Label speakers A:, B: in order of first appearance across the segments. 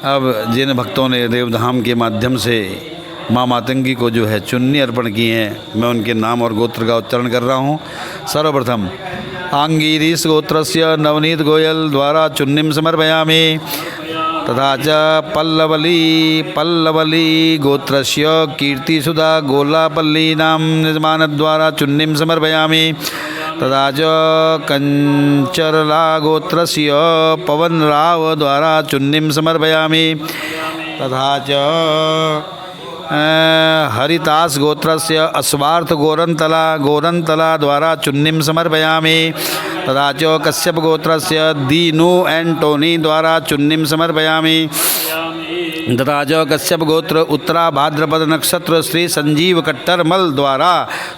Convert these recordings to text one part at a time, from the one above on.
A: अब जिन भक्तों ने देवधाम के माध्यम से माँ मातंगी को जो है चुन्नी अर्पण की है, मैं उनके नाम और गोत्र का उच्चारण कर रहा हूँ। सर्वप्रथम आंगीरीश गोत्रस्य नवनीत गोयल द्वारा चुन्नीं समर्पयामि। तथा च पल्लवली गोत्रस्य कीर्तिसुधा गोलापल्लीनां यजमानद्वारा चुन्नीं समर्पयामि। तथा च कंचरला गोत्रस्य पवनराव द्वारा चुन्नीं समर्पयामि। तथा च हरितास गोत्रस्य अस्वार्थ गोरंतला द्वारा चुन्नीं समर्पयामि। तथा च कश्यप गोत्रस्य दीनु एंटोनी द्वारा चुन्नीं समर्पयामि। तथा च कश्यप गोत्र उत्तरा भाद्रपद नक्षत्र श्री संजीव कट्टरमल द्वारा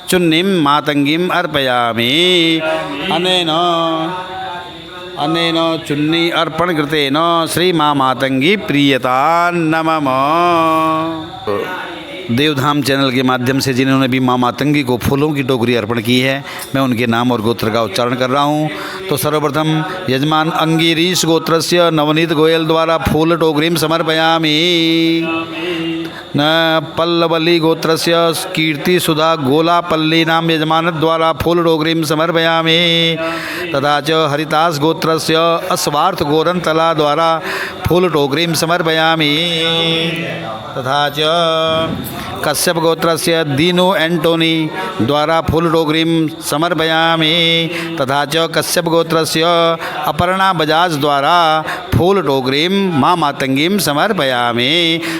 A: चुन्नीं मातंगीं अर्पयामि। अनेन चुन्नी अर्पण कृतेन श्री माँ मातंगी प्रियता नमः। देवधाम चैनल के माध्यम से जिन्होंने भी माँ मातंगी को फूलों की टोकरी अर्पण की है, मैं उनके नाम और गोत्र का उच्चारण कर रहा हूँ। तो सर्वप्रथम यजमान अंगीरीश गोत्रस्य नवनीत गोयल द्वारा फूल टोकरीं समर्पयामि। न पल्लवली गोत्रस्य कीर्ति सुधा गोलापल्लीनां यजमानद्वारा फूल टोकरीं समर्पयामि। तथा च हरितास गोत्रस्य अस्वार्थ गोरंतला द्वारा फूल टोकरीं समर्पयामि। तथा च कश्यप गोत्रस्य दीनु एंटोनी द्वारा फूल टोकरीं समर्पयामि। तथा च कश्यप गोत्रस्य अपर्णा बजाज द्वारा फूल टोकरीं माँ मातंगीं समर्पयामि।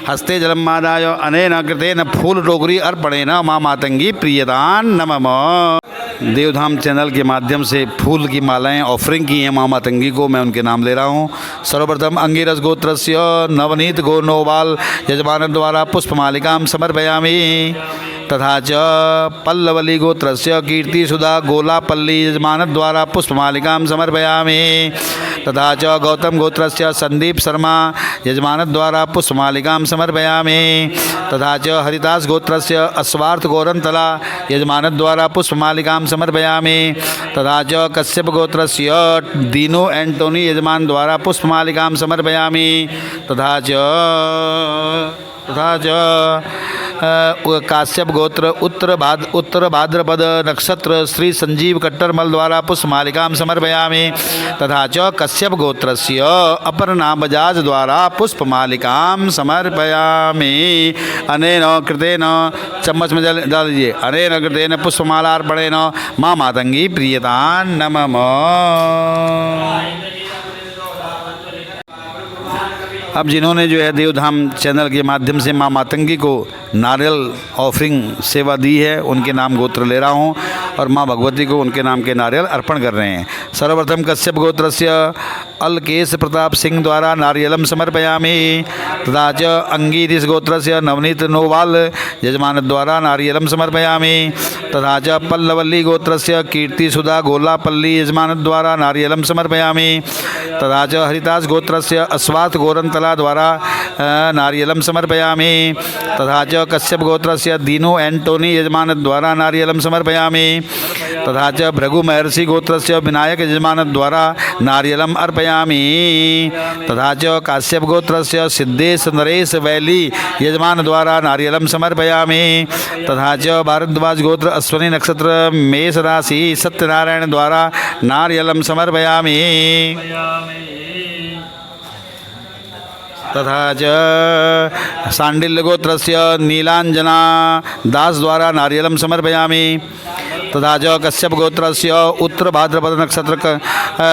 A: हस्ते जलम आदाय अनेन कृतेन फूल टोकरी अर्पणेन माँ मातंगी प्रियतान नमः। देवधाम चैनल के माध्यम से फूल की मालाएं ऑफरिंग की हैं माँ मातंगी को, मैं उनके नाम ले रहा हूँ। सर्वप्रथम अंगिरस गोत्रस्य नवनीत गोनोवाल यजमान द्वारा पुष्पमालिकां समर्पयामि। तथा च पल्लवली गोत्रस्य कीर्तिसुधा गोलापल्ली यजमान द्वारा पुष्पमालिकां समर्पयामि। तथा च गौतम गोत्रस्य संदीप शर्मा यजमान द्वारा पुष्पमालिकां समर्पयामि। तथा च हरिदास गोत्रस्य अस्वार्थ गोरंतला यजमान द्वारा पुष्पमालिकां समर्पयामि। तथा च कश्यप गोत्रस्य दीनो एंटोनी यजमान द्वारा पुष्पमालिकां समर्पयामि। तथा च काश्यप गोत्र उत्तर भाद्रपद नक्षत्र श्री संजीव कट्टरमल द्वारा पुष्पमालिकां समर्पयामि। तथा च कश्यप गोत्रस्य अपर्णा बजाज द्वारा पुष्पमालिकां समर्पयामि। अनेन कृतेन चम्मच में जल डाल दीजिए। अनेन कृतेन पुष्पमालार्पणेन माँ मातंगी प्रियतान नमः। अब जिन्होंने जो है देवधाम चैनल के माध्यम से माँ मातंगी को नारियल ऑफरिंग सेवा दी है, उनके नाम गोत्र ले रहा हूँ और माँ भगवती को उनके नाम के नारियल अर्पण कर रहे हैं। सर्वप्रथम कश्यप गोत्रस्य अलकेश प्रताप सिंह द्वारा नारियलम समर्पयामि। तथा च अंगीरीश गोत्रस्य नवनीत नोवाल यजमान द्वारा नारियलम समर्पयामि। तथा च पल्लवली गोत्रस्य कीर्तिसुधा गोलापल्ली यजमान द्वारा नारियलम समर्पयामि। तथा च हरिदास गोत्रस्य अस्वार्थ गोरंतला द्वारा नारियलम समर्पयामि। तथा च कश्यप गोत्रस्य दीनो एंटोनी यजमान द्वारा नारियलम समर्पयामि। तथा च भृगु महर्षि गोत्रस्य विनायक यजमान द्वारा नारियलम अर्पयामि। तथा च काश्यप गोत्रस्य सिद्धेश नरेश वैली यजमान द्वारा नारियलम समर्पयामि। तथा च भारद्वाज गोत्र अश्विनी नक्षत्र मेष राशि सत्यनारायण द्वारा नारियलम समर्पयामि। तथा च सांडिल्य गोत्रस्य नीलांजना दास द्वारा नारियलम समर्पयामि। तथा च कश्यप गोत्रस्य उत्तर भाद्रपद नक्षत्र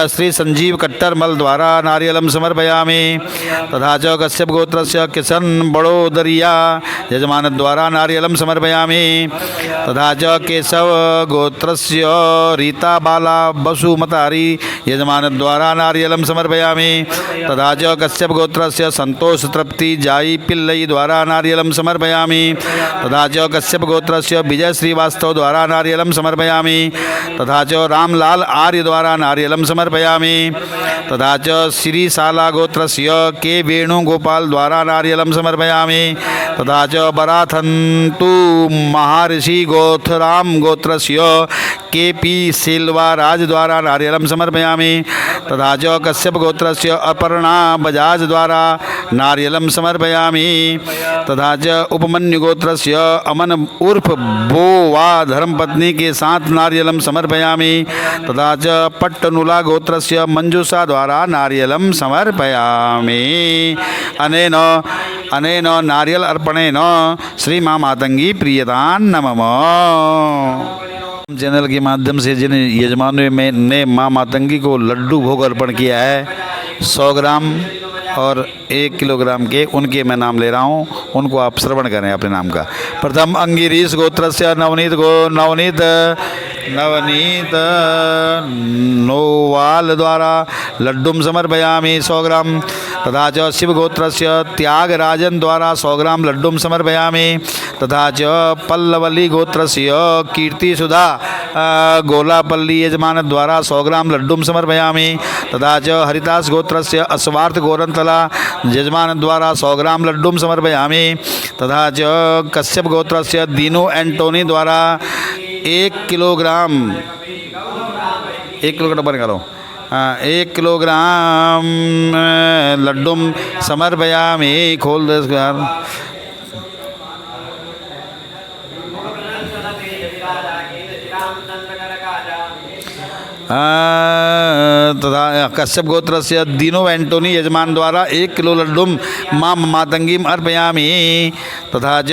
A: श्री संजीव कट्टरमल द्वारा नारियलम समर्पयामि। तथा च कश्यप गोत्रस्य किशन बड़ोदरिया यजमान द्वारा नारियलम समर्पयामि। तथा च केशव गोत्रस्य रीता बाला बसुमतारी यजमान द्वारा नारियलम समर्पयामि। तथा च कश्यप गोत्रस्य संतोष तृप्ति जाई पिल्लई द्वारा नारियलम समर्पयामि। तथा च कश्यप गोत्रस्य विजय श्रीवास्तव द्वारा नारियलम समर्पयामि। तथा च रामलाल आर्य द्वारा नारियलम समर्पयामि। तथा च श्रीशाला गोत्रस्य के वेणुगोपाल द्वारा नारियलम समर्पयामि। तथा च बराथंतु महर्षि गोथराम गोत्रस्य केपी सेल्वाराज द्वारा नारियलम समर्पयामि। तथा च कश्यप गोत्रस्य अपर्णा बजाज द्वारा नारियलम समर्पयामि। तथा च उपमन्यु गोत्रस्य अमन उर्फ बोवा धर्मपत्नी के साथ नारियलम समर्पयामि। तथा च पट्टनुला गोत्रस्य मंजूषा द्वारा नारियलम समर्पयामि। अनेन अनेन नारियल अर्पणेन श्री माँ मातंगी प्रियतान नमः। चैनल के माध्यम से जिन यजमानों ने माँ मातंगी को लड्डू भोग अर्पण किया है 100 ग्राम और 1 किलोग्राम के, उनके मैं नाम ले रहा हूँ, उनको आप श्रवण करें अपने नाम का। प्रथम अंगिरीश गोत्रस्य नवनीत नोवाल द्वारा लड्डुम समर्पयामि 100 ग्राम। तथा च शिव गोत्रस्य त्यागराजन द्वारा 100 ग्राम लड्डुम समर्पयामि। तथा च पल्लवली गोत्रस्य कीर्ति सुधा गोलापल्ली यजमान द्वारा 100 ग्राम लड्डुम समर्पयामि। तथा च हरिदास गोत्रस्य अस्वार्थ गोरंतला यजमान द्वारा 100 ग्राम लड्डुम समर्पयामि। तथा च कश्यप गोत्रस्य दीनू एंटोनी द्वारा 1 किलोग्राम 1 किलो बन करो 1 किलोग्राम लड्डुम समर्पयामि। खोल दे इसको यार। तथा कश्यप गोत्रस्य दीनो एंटोनी यजमान द्वारा 1 किलो लड्डुम माँ मातंगीम अर्पयामि। तथा च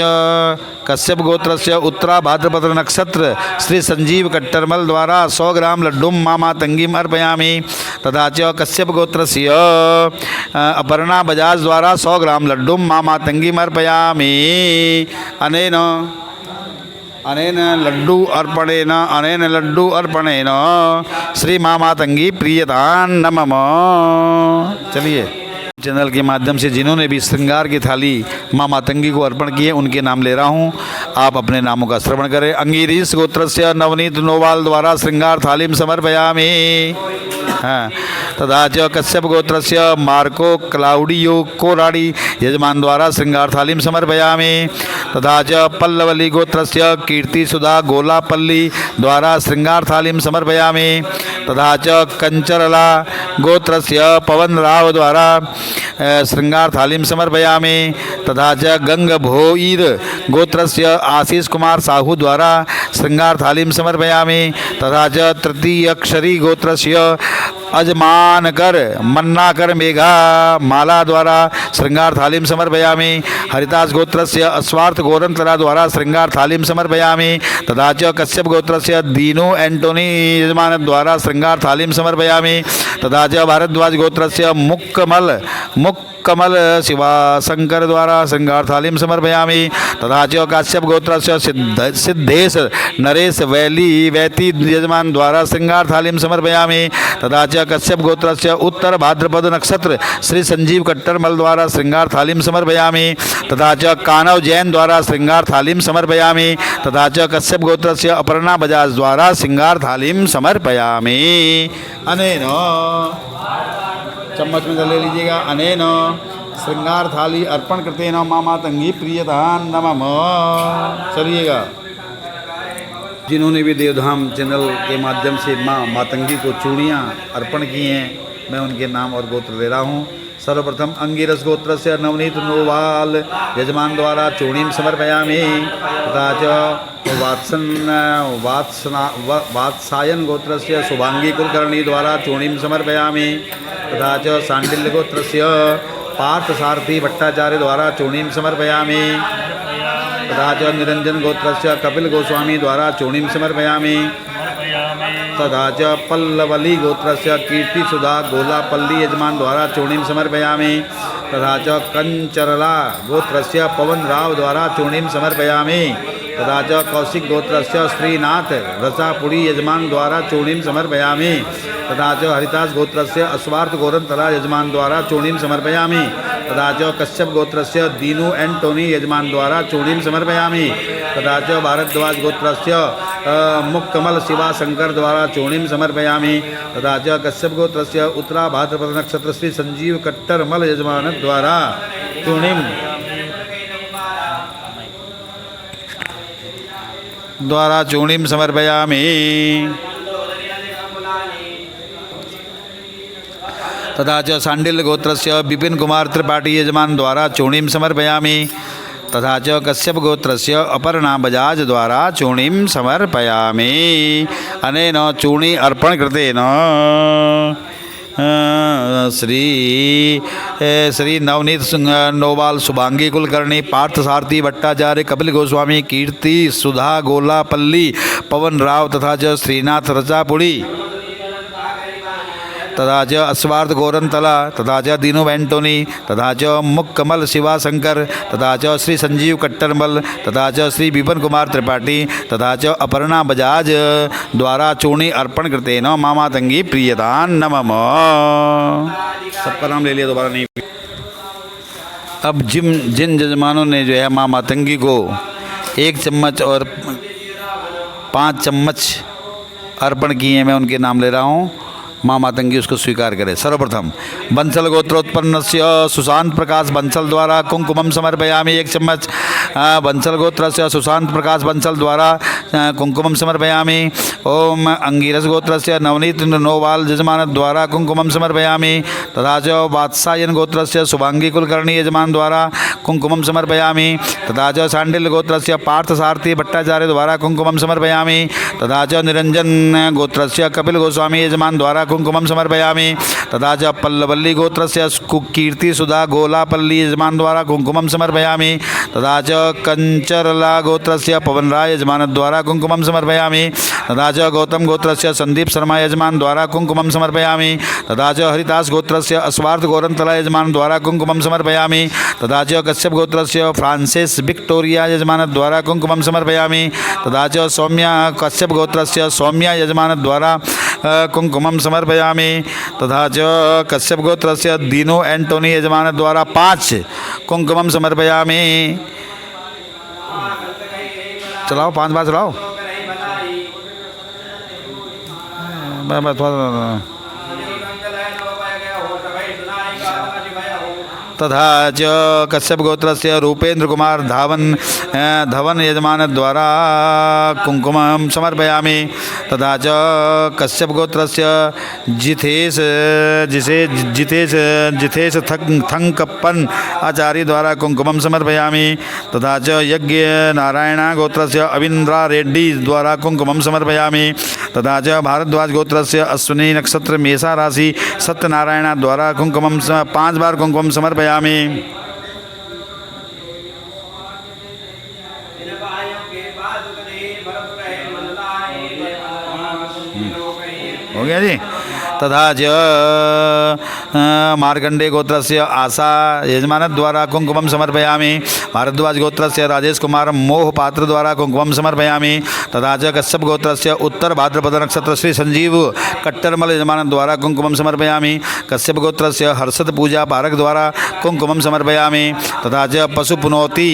A: कश्यप गोत्रस्य उत्तरा भाद्रपद नक्षत्र श्री संजीव कट्टरमल द्वारा 100 ग्राम लड्डुम माँ मातंगीम अर्पयामि। तथा च कश्यप गोत्रस्य अपर्णा बजाज द्वारा 100 ग्राम लड्डुम माँ मातंगीम अर्पयामि। अनेन लड्डू अर्पणेन श्री माँ मातंगी प्रियतान नमः। चलिए, चैनल के माध्यम से जिन्होंने भी श्रृंगार की थाली माँ मातंगी को अर्पण किए उनके नाम ले रहा हूँ, आप अपने नामों का श्रवण करें। अंगिरीश गोत्रस्य नवनीत नोवाल द्वारा श्रृंगार थालीम समर्पयामि। हाँ। तथा च कश्यप गोत्रस्य मार्को क्लाउडियो कोराड़ी यजमान द्वारा श्रृंगार थालीम समर्पयामि। तथा च पल्लवली गोत्रस्य कीर्ति सुधा गोलापल्ली द्वारा श्रृंगार थालीम समर्पयामि। तथा च कंचरला गोत्रस्य पवन राव द्वारा श्रृंगार थालीम समर्पयामि। तथा च गंगभोईर गोत्रस्य आशीष कुमार साहू द्वारा श्रृंगार थालीम समर्पयामि। तथा च तृतीय अक्षरी गोत्रस्य अजमानकर मन्नाकर मेघा माला द्वारा श्रृंगार थालीम समर्पयामि। हरिदास गोत्रस्य अस्वार्थ गोरंतरा द्वारा श्रृंगार थालीम समर्पयामि। तथा च कश्यप गोत्रस्य दीनू एंटोनी यजमान द्वारा श्रृंगार थालीम समर्पयामि। तथा च भारद्वाज गोत्रस्य मुक्कमल शिवाशंकर द्वारा श्रृंगार थालीम समर्पयामि। तथा च काश्यप गोत्रस्य सिद्धेश नरेश वैती यजमान द्वारा श्रृंगार थालीम समर्पयामि। तथा च कश्यप गोत्रस्य उत्तर भाद्रपद नक्षत्र श्री संजीव कट्टरमल द्वारा श्रृंगार थालीम समर्पयामि। तथा च कानव जैन द्वारा श्रृंगार थालीम समर्पयामि। तथा च कश्यप गोत्रस्य अपर्णा बजाज द्वारा श्रृंगार थालीम समर्पयामि। अनेन चम्मच में ले लीजिएगा। अनेन श्रृंगार थाली अर्पण करते न माँ मातंगी प्रियतान नमः। चलिएगा, जिन्होंने भी देवधाम चैनल के माध्यम से माँ मातंगी को चूड़ियाँ अर्पण की हैं, मैं उनके नाम और गोत्र ले रहा हूँ। सर्वप्रथम अंगिरस गोत्र से नवनीत नोवाल यजमान द्वारा चूड़ीम समर्पयामि। तथा च वात्सायन गोत्र से शुभांगी कुलकर्णी द्वारा चूड़ीम समर्पयामि। तथा च सांडिल्य गोत्र से पार्थ सारथी भट्टाचार्य द्वारा चूड़ीम समर्पयामि। तथा च निरंजन गोत्रस्य कपिल गोस्वामी द्वारा चूड़ीम समर्पयामि। तथा च पल्लवली गोत्रस्य कीर्ति सुधा गोलापल्ली यजमान द्वारा चूड़ीम समर्पयामि। तथा च कंचरला गोत्रस्य पवन राव द्वारा चूड़ीम समर्पयामि। तथा च कौशिक गोत्रस्य श्रीनाथ रसापुरी यजमान द्वारा चूड़ीम समर्पयामि। तथा च हरिदास गोत्रस्य अस्वार्थ गोरंतला यजमान द्वारा चूड़ीम समर्पयामि। तथा च कश्यप गोत्रस्य दीनू एंटोनी यजमान द्वारा चूड़ीम समर्पयामि। तथा च भारद्वाज गोत्रस्य मुक्कमल शिवाशंकर द्वारा चूड़ीम समर्पयामि। तथा च कश्यप गोत्रस्य उत्तरा भाद्रपद नक्षत्र श्री संजीव कट्टरमल यजमान द्वारा चूड़ीम द्वारा चूर्णिं समर्पयामि। तथा च सांडिल्य गोत्रस्य विपिन कुमार त्रिपाठी यजमान द्वारा चूर्णिं समर्पयामि। तथा च कश्यप गोत्रस्य अपर्णा बजाज द्वारा चूर्णिं समर्पयामि। अनेन चूर्णी अर्पण कृतेन श्री नवनीत नोवाल शुभांगी कुलकर्णी पार्थ सारथी भट्टाचार्य कपिल गोस्वामी कीर्ति सुधा गोलापल्ली पवन राव तथा च श्रीनाथ रचापुड़ी तथा च अस्वार्थ गोरंतला तथा च दीनू एंटोनी तथा च मुक्कमल शिवाशंकर तथा च श्री संजीव कट्टरमल तथा च श्री विपिन कुमार त्रिपाठी तथा च अपर्णा बजाज द्वारा चूर्णी अर्पण कृतेन मां मातंगी प्रियतान नमः। सबका नाम ले लिया, दोबारा नहीं। अब जिन जजमानों ने जो है मां मातंगी को 1 चम्मच और 5 चम्मच अर्पण किए हैं, मैं उनके नाम ले रहा हूँ। मां मातंगी उसको स्वीकार करे। सर्वप्रथम बंसल गोत्रोत्पन्न सुशांत प्रकाश बंसल द्वारा कुंकुमम समर्पयामि 1 चम्मच। बंसल गोत्र से सुशांत प्रकाश बंसल द्वारा कुंकुमम समर्पयामि। ओम अंगिरस गोत्र से नवनीत नोवाल यजमान द्वारा कुंकुमम समर्पयामि। तथा च वात्सायन गोत्र से शुभांगी कुलकर्णी यजमान द्वारा कुंकुमम समर्पयामि। तथा च सांडिल्य गोत्र से पार्थ सारथी भट्टाचार्य द्वारा कुंकुमम समर्पयामि। तथा च निरंजन गोत्र से कपिल गोस्वामी यजमान द्वारा कुंकुमम समर्पयामि। तथा च पल्लवल्ली गोत्र से कीर्ति सुधा गोलापल्ली यजमान द्वारा कुंकुमम समर्पयामि। तथा च कंचरला गोत्र से पवन राय यजमान द्वारा कुंकुमम समर्पयामि। तथा च गौतम गोत्र से संदीप शर्मा यजमान द्वारा कुंकुमम समर्पयामि। तथा च हरिदास गोत्र से अस्वार्थ गोरंतला यजमान द्वारा कुंकुमम समर्पयामि। तथा च कश्यप गोत्र से फ्रांसिस विक्टोरिया यजमान द्वारा कुंकुमम समर्पयामि। तथा च सौम्या कश्यप गोत्र से सौम्या यजमान द्वारा कुंकुमम समर्पयामि। तथा च कश्यप गोत्र से दीनू एंटोनी यजमान द्वारा 5 कुंकुमम समर्पयामि। चलाओ 5 बार चलाओ। थोड़ा तथा च कश्यप गोत्र से रूपेंद्र कुमार धवन यजमान द्वारा कुंकुमम समर्पयामि। तथा च कश्यप गोत्र से जिथेश थंकप्पन आचार्य द्वारा कुंकुमम समर्पयामि। तथा च यज्ञ नारायण गोत्र से अविंद्रा रेड्डी द्वारा कुंकुमम समर्पयामि। तथा च भारद्वाज गोत्र से अश्विनी नक्षत्र मेषा राशि सत्यनारायण द्वारा कुंकुमम 5 बार कुंकुमम समर्पयामि। हो गया जी। तथा च मार्कंडे गोत्र से आशा यजमान द्वारा कुंकुमम समर्पयामि। भारद्वाज गोत्र से राजेश कुमार मोह पात्र द्वारा कुंकुमम समर्पयामि। तथा च कश्यप गोत्र से उत्तर भाद्रपद नक्षत्र श्री संजीव कट्टरमल यजमान द्वारा कुंकुमम समर्पयामि। कश्यप गोत्र से हर्षद पूजा पारक द्वारा कुंकुमम समर्पयामि। तथा च पशुपुनौती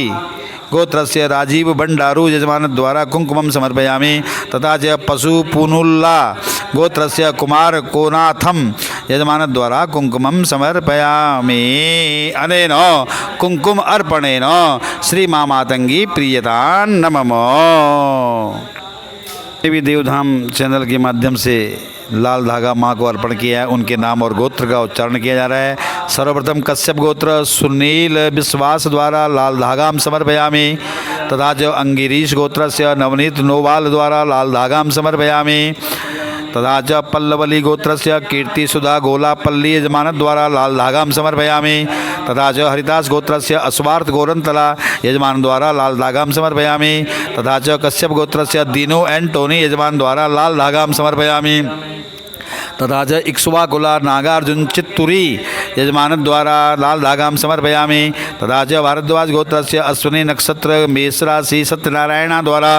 A: गोत्र से राजीव भंडारू यजमान द्वारा कुंकुमम समर्पयामि। तथा च पशुपुनुल्ला गोत्र से कुमार कोनाथम यजमान द्वारा कुंकुमम समर्पयामि। अनेन कुंकुम अर्पणेन श्री मां मातंगी प्रियतान नमः। देवी देवधाम चैनल के माध्यम से लाल धागा माँ को अर्पण किया है। उनके नाम और गोत्र का उच्चारण किया जा रहा है। सर्वप्रथम कश्यप गोत्र सुनील विश्वास द्वारा लाल धागाम समर्पयामि। तथा जो अंगिरीश गोत्र से नवनीत नोवाल द्वारा लाल धागाम समर्पयामि। तथा च पल्लवली गोत्र से कीर्ति सुधा गोलापल्ली यजमान द्वारा लाल धागाम समर्पयामि। तथा च हरिदास गोत्र से अस्वार्थ गोरंतला यजमान द्वारा लाल धागाम समर्पयामि। तथा च कश्यप गोत्र से दीनू एंटोनी यजमान द्वारा लाल धागाम समर्पयामि। तथा च इक्ष्वाकुला नागार्जुन चित्तुरी यजमान द्वारा लाल धागाम समर्पयामि। तथा च भारद्वाज गोत्र से अश्विनी नक्षत्र मेष राशि सत्यनारायण द्वारा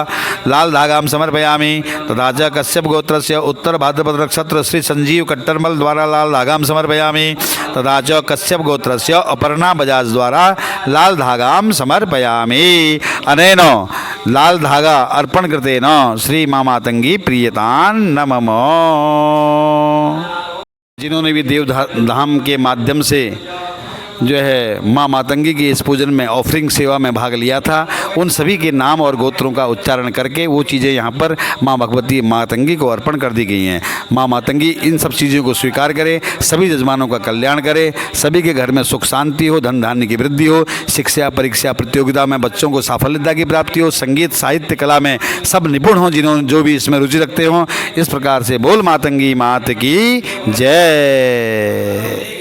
A: लाल धागाम समर्पयामि। तथा च कश्यप गोत्र से उत्तर भाद्रपद नक्षत्र श्री संजीव कट्टरमल द्वारा लाल धागाम समर्पयामि। तथा च कश्यप गोत्र से अपर्णा बजाज द्वारा लाल धागाम समर्पयामि। अनेन लाल धागा अर्पण कृतेन श्री मां मातंगी प्रियतान नमः। जिन्होंने भी देवधाम के माध्यम से जो है माँ मातंगी की इस पूजन में ऑफरिंग सेवा में भाग लिया था, उन सभी के नाम और गोत्रों का उच्चारण करके वो चीज़ें यहाँ पर माँ भगवती मातंगी को अर्पण कर दी गई हैं। माँ मातंगी इन सब चीज़ों को स्वीकार करे, सभी यजमानों का कल्याण करे, सभी के घर में सुख शांति हो, धन धान्य की वृद्धि हो, शिक्षा परीक्षा प्रतियोगिता में बच्चों को साफल्यता की प्राप्ति हो, संगीत साहित्य कला में सब निपुण हों, जिन्होंने जो भी इसमें रुचि रखते हों। इस प्रकार से बोल मातंगी मात की जय।